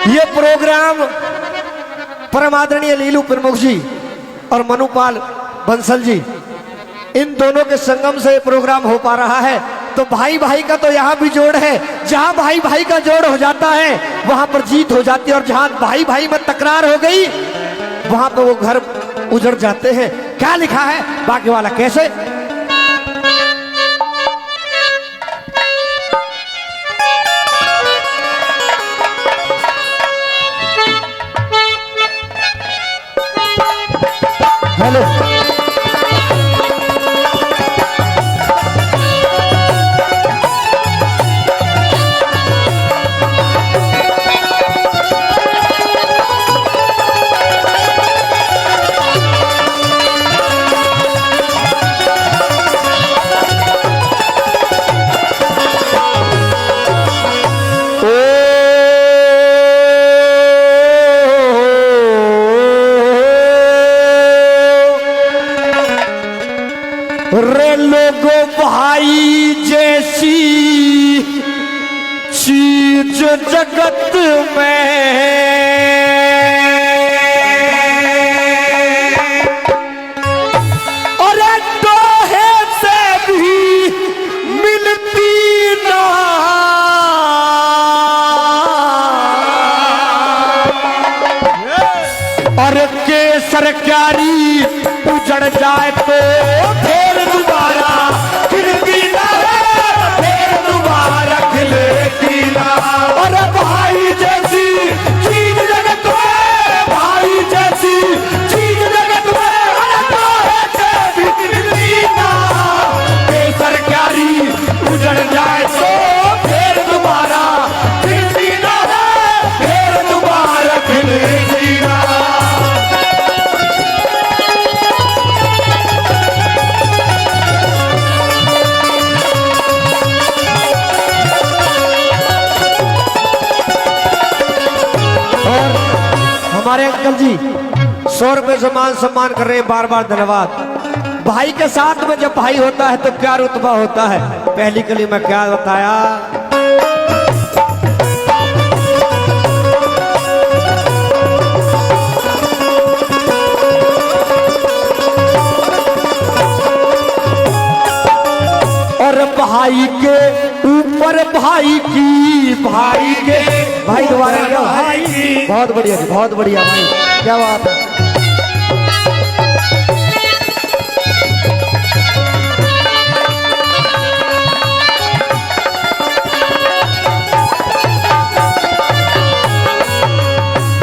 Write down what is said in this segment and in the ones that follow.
ये प्रोग्राम परम आदरणीय लीलू प्रमुख जी और मनुपाल बंसल जी, इन दोनों के संगम से प्रोग्राम हो पा रहा है। तो भाई भाई का तो यहाँ भी जोड़ है, जहाँ भाई भाई का जोड़ हो जाता है वहां पर जीत हो जाती है, और जहाँ भाई भाई में तकरार हो गई वहां पर वो घर उजड़ जाते हैं। क्या लिखा है, बाकी वाला कैसे? हेलो रे लोगो भाई जैसी चीज जगत में और दोहे से भी मिलती ना, और के सरकारी उजड़ जाए तो फिर दोबारा खिलती ना, फिर दोबारा खिलेती ना। और भाई जैसी चीज जगत में, भाई जैसी चीज जगत में, अरे तो भी खिलती ना। के सरकारी उजड़ जाए तो फिर दोबारा खिलती ना, फिर दोबारा खिलेती ना। हमारे अंकल जी 100 रुपए से मान सम्मान कर रहे हैं, बार बार धन्यवाद। भाई के साथ में जब भाई होता है तो क्या रुतबा होता है, पहली कली में क्या बताया। और भाई के ऊपर भाई की, भाई के भाई दोबारा क्या भाई की, बहुत बढ़िया जी, बहुत बढ़िया भाई, क्या बात है।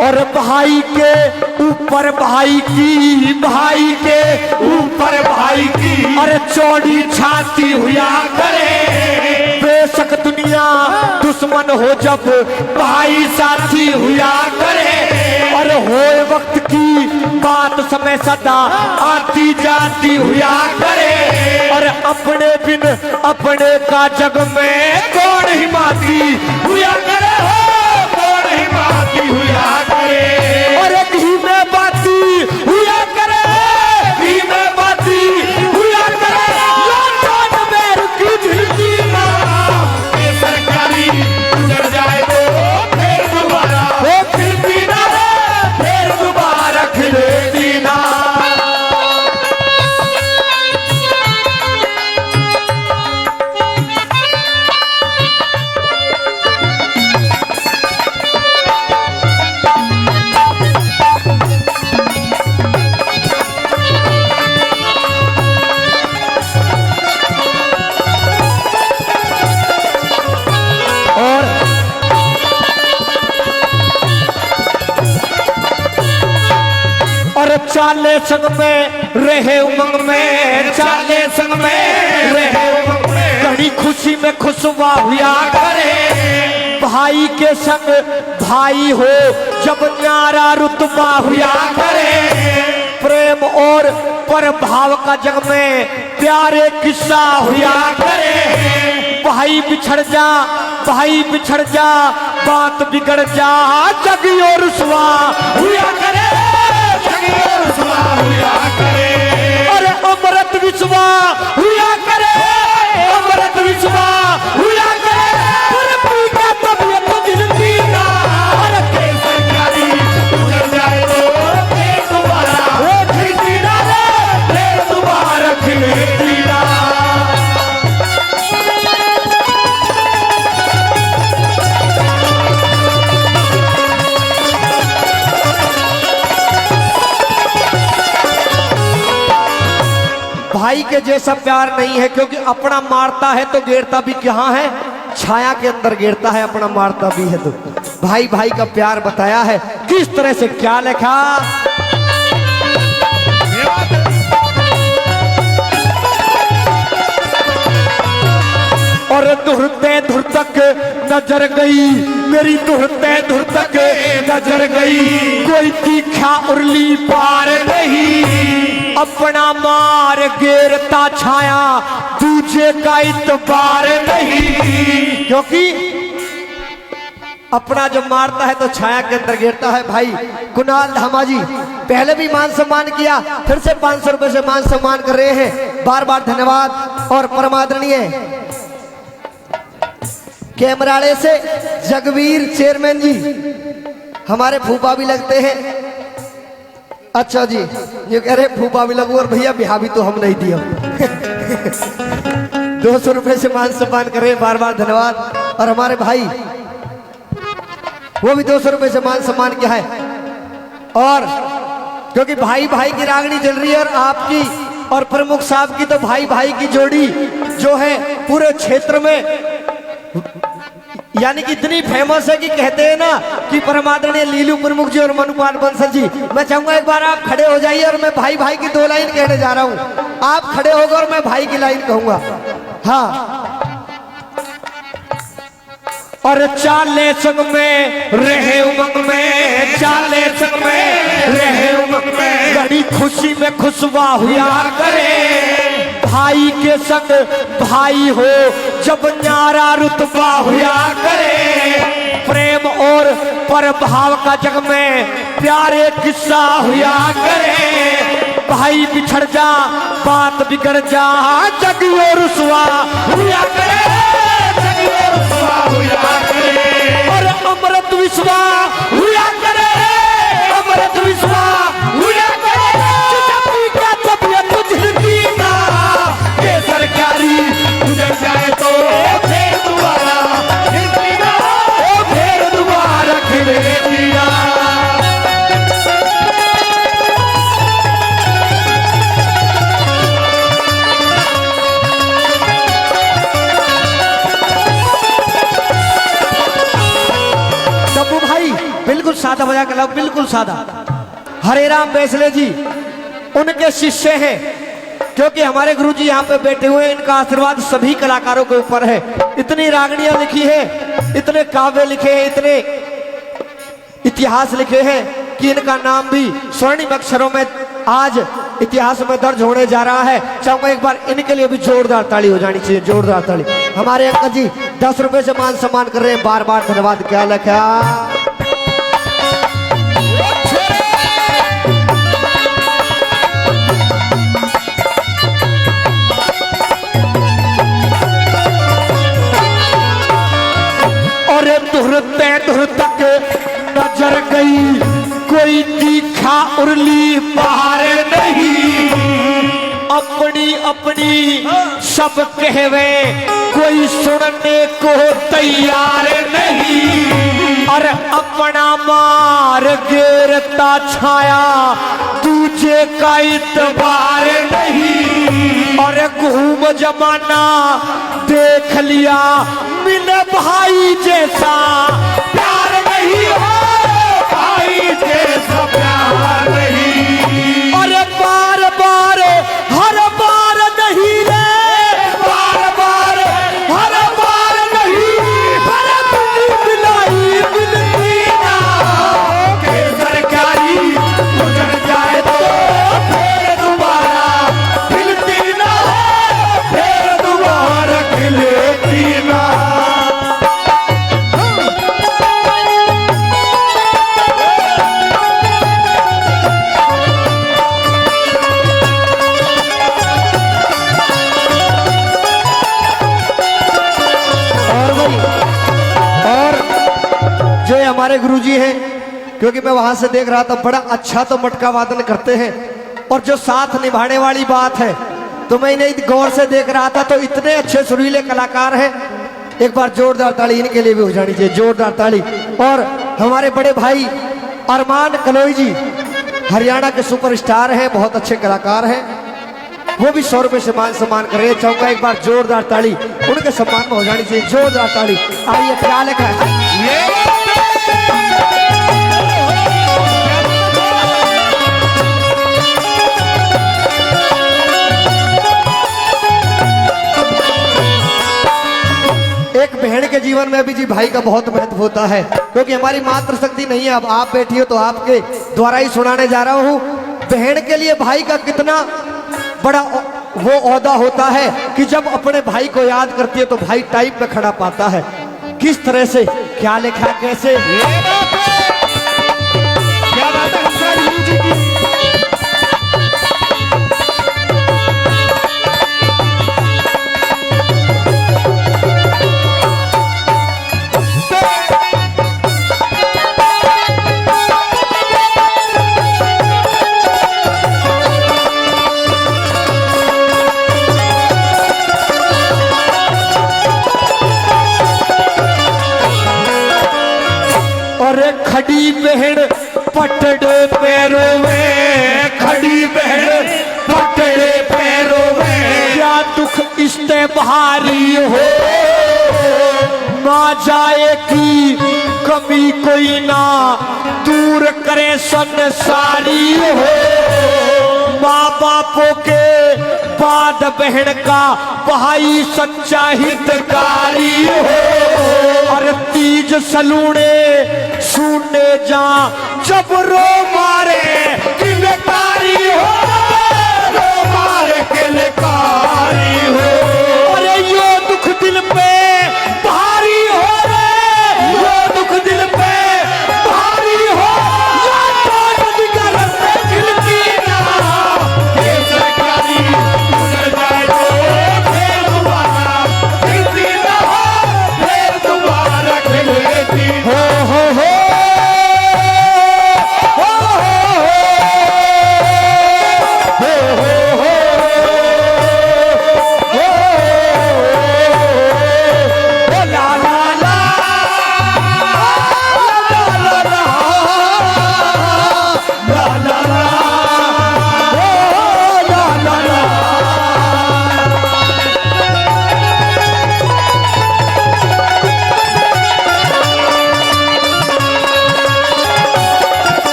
और भाई के ऊपर भाई की, भाई के ऊपर भाई की, अरे चौड़ी छाती हुआ करे। बेशक दुनिया दुश्मन हो जब भाई साथी हुआ करे, और होए वक्त की बात समय सदा आती जाती हुआ करे। और अपने बिन अपने का जग में कौन हिमाती हुआ करे, हो कौन हिमाती हुआ करे। और एक ही में बाती हुआ करे, ही में बाती हुआ करे। लौटन मेर की झिलकी ना, ये सरकारी उजड़ जाए तो फिर दोबारा वो खिलती ना, फिर दोबारा खिलेती ना। और चाले संग में रहे उमंग में, चाले संग में रहे उमंग में, घड़ी खुशी में खुशवा हुआ करे। भाई के संग भाई हो जब न्यारा रुतबा हुआ करे। प्रेम और प्रभाव का जग में प्यारे किस्सा हुआ करे। भाई बिछड़ जा, भाई बिछड़ जा, बात बिगड़ जा, जग और रुसवा हुआ करे, जग और रुसवा हुआ करे। अरे अमृत विश्वा हुआ करे, अमृत विश्वा हुआ करे। तबियत दिल की ना, अरे भाई के जैसा प्यार नहीं है, क्योंकि अपना मारता है तो गिरता भी कहाँ है, छाया के अंदर गिरता है, अपना मारता भी है। तो भाई भाई का प्यार बताया है किस तरह से, क्या लिखा। और धुरते धुर तक नजर गई मेरी, धुरते धुर तक नजर गई, कोई तीखा उर्ली पार नहीं, अपना मार गिरता छाया दूजे का इतबार नहीं। क्योंकि अपना जब मारता है तो छाया के अंदर गिरता है। भाई कुणाल धामा जी पहले भी मान सम्मान किया, फिर से 500 रुपए से मान सम्मान कर रहे हैं, बार बार धन्यवाद। और परमादरणीय कैमराड़े से जगवीर चेयरमैन जी, हमारे फूफा भी लगते हैं। अच्छा जी, ये कह रहे फूफा भी लगू और भैया बिहा भी तो हम नहीं दिया। 200 रुपए से मान सम्मान कर रहे हैं, बार बार धन्यवाद। और हमारे भाई वो भी 200 रुपए से मान सम्मान किया है। और क्योंकि भाई भाई की रागनी चल रही है, और आपकी और प्रमुख साहब की तो भाई भाई की जोड़ी जो है पूरे क्षेत्र में यानी कि इतनी फेमस है कि कहते हैं ना कि परमादरणीय लीलू प्रमुख जी और मनुपाल बंसल जी, मैं चाहूंगा एक बार आप खड़े हो जाइए और मैं भाई भाई की 2 लाइन कहने जा रहा हूं। आप खड़े होकर और मैं भाई की लाइन कहूंगा। हाँ। और चाले संग में रहे उमंग में, चाले संग में रहे उमंग में, बड़ी खुशी में खुशवा हुआ करे, भाई के संग भाई हो जब न्यारा रुतबा हुआ करे, प्रेम और परभाव का जग में प्यारे किस्सा हुआ करे, भाई बिछड़ जा बात बिगड़ जा जग और रुसवा हुआ करे, जग और रुसवा हुआ करे, और अमृत विश्वा हुआ करे, अमृत विश्वा हुआ करे, का तबियत तुझी का के सरकारी गुजर जाए तो फिर दोबारा फिर दोबारा खिले दिया। बिल्कुल सादा बजा के लाओ, बिल्कुल सादा। हरे राम बैसले जी उनके शिष्य हैं, क्योंकि हमारे गुरुजी यहाँ पे बैठे हुए हैं, इनका आशीर्वाद सभी कलाकारों के ऊपर है। इतनी रागनियां लिखी है, इतने काव्य लिखे हैं, इतने इतिहास लिखे हैं कि इनका नाम भी स्वर्णिम अक्षरों में आज इतिहास में दर्ज होने जा रहा है। चाहूंगा एक बार इनके लिए भी जोरदार ताली हो जानी चाहिए, जोरदार ताली। हमारे अंकल जी 10 रुपए से मान सम्मान कर रहे हैं, बार बार धन्यवाद। क्या लिखा। धुरते धुर तक नजर गई, कोई तीखा उर्ली पार नहीं, अपनी अपनी सब कहवे कोई सुनने को तैयार नहीं, और अपना मार गिरता छाया दूजे का इतबार नहीं, और घूम जमाना देख लिया मिले भाई जैसा प्यार नहीं हो, भाई जैसा प्यार नहीं, और बार बार हर बार नहीं रे, बार बार हर बार नहीं, मिलाई मिलती ना के सरकारी गुजर जाए तो फिर दोबारा मिलती ना, फिर दोबारा खिलती ना। हमारे गुरुजी हैं, क्योंकि मैं वहां से देख रहा था, बड़ा अच्छा तो मटका वादन करते हैं, और जो साथ निभाने वाली बात है तो मैं इन्हें गौर से देख रहा था, तो इतने अच्छे सुरीले कलाकार हैं। एक बार जोरदार ताली इनके लिए भी हो जानी चाहिए, जोरदार ताली। और हमारे बड़े भाई अरमान कलोई जी हरियाणा के सुपरस्टार हैं, बहुत अच्छे कलाकार हैं। वो भी 100 रुपए से मान सम्मान कर रहे हैं। चाहूंगा एक बार जोरदार ताली उनके सम्मान में हो जानी चाहिए, जोरदार ताली। आइए क्या लिखा है? एक बहन के जीवन में भी जी भाई का बहुत महत्व होता है, क्योंकि हमारी मातृ शक्ति नहीं है। अब आप बैठी हो तो आपके द्वारा ही सुनाने जा रहा हूँ। बहन के लिए भाई का कितना बड़ा वो ओहदा होता है कि जब अपने भाई को याद करती है तो भाई टाइप पे खड़ा पाता है। किस तरह से, क्या लिखा, कैसे? क्या बात है हंसराज गुरु जी की। अरे खड़ी बहन पटड़े पैरों में, खड़ी बहन पटड़े पैरों में, क्या दुख इस्ते भारी हो, ना जाए की कभी कोई ना दूर करे संसारी हो। माँ बापों के बाद बहन का भाई सच्चा हितकारी हो। और तीज सलूने सुनने जा जब रो मारे कि बेकारी हो, रो मारे के लेकारी हो। अरे यो दुख दिल पे भारी हो रे, यो दुख दिल पे भारी हो। यो तो नदी का रस्ते खिलती ना, ये सरकारी गुजर जाए तो फिर दोबारा खिलती ना हो, फिर दोबारा खिलती हो।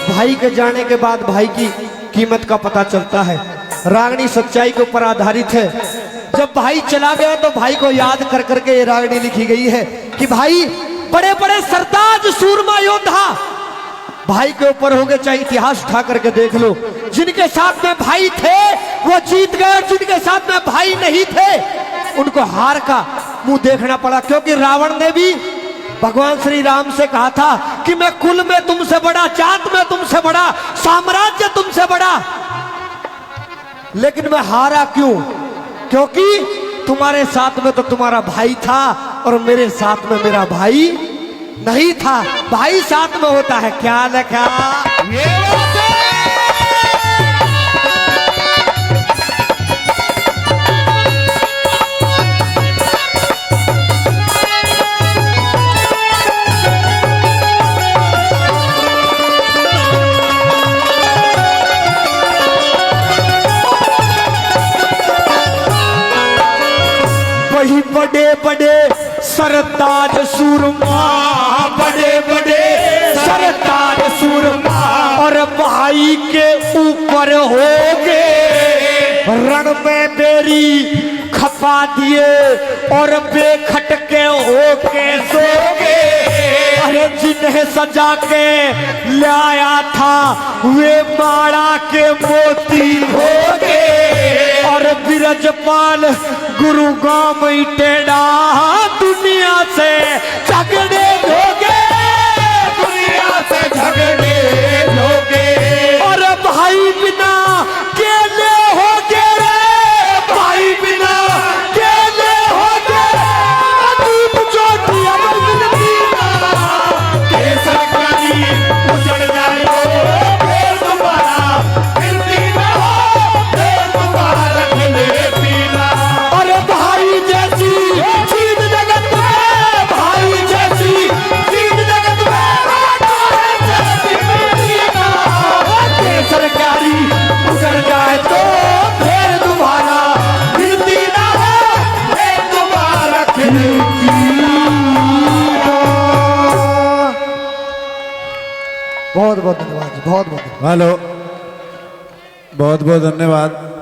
भाई के जाने के बाद भाई की कीमत का पता चलता है। रागनी सच्चाई के ऊपर आधारित है। जब भाई चला गया तो भाई को याद कर करके ये रागनी लिखी गई है कि भाई बड़े बड़े सरताज सूरमा योद्धा भाई के ऊपर हो गए, चाहे इतिहास उठा करके देख लो। जिनके साथ में भाई थे वो जीत गए, और जिनके साथ में भाई नहीं थे उनको हार का मुंह देखना पड़ा। क्योंकि रावण ने भी भगवान श्री राम से कहा था कि मैं कुल में तुमसे बड़ा, जात में तुमसे बड़ा, साम्राज्य तुमसे बड़ा, लेकिन मैं हारा क्यों? क्योंकि तुम्हारे साथ में तो तुम्हारा भाई था और मेरे साथ में मेरा भाई नहीं था। भाई साथ में होता है, क्या लिखा? वही बड़े बड़े सरताज सूरमा, बड़े बड़े सरताज सूरमा, और भाई के ऊपर होगे रण में बेरी खपा दिए और बेखटके होके सोगे। अरे जिन्हें सजा के लाया था वे माड़ा के मोती होगे, और बिरजपाल गुरु गांव टेढ़ा दुनिया से झगड़े होगे, दुनिया से झगड़े होगे। और भाई बिना केले होगे रे, भाई बिना केले होगे, अदीब ज्योति अगर मिलती ना, के सरकारी उजड़ जाए तो फिर दोबारा फिरती ना हो, फिर दोबारा खिले पीना। और भाई जैसी बहुत बहुत धन्यवाद जी, बहुत बहुत हेलो, बहुत बहुत धन्यवाद।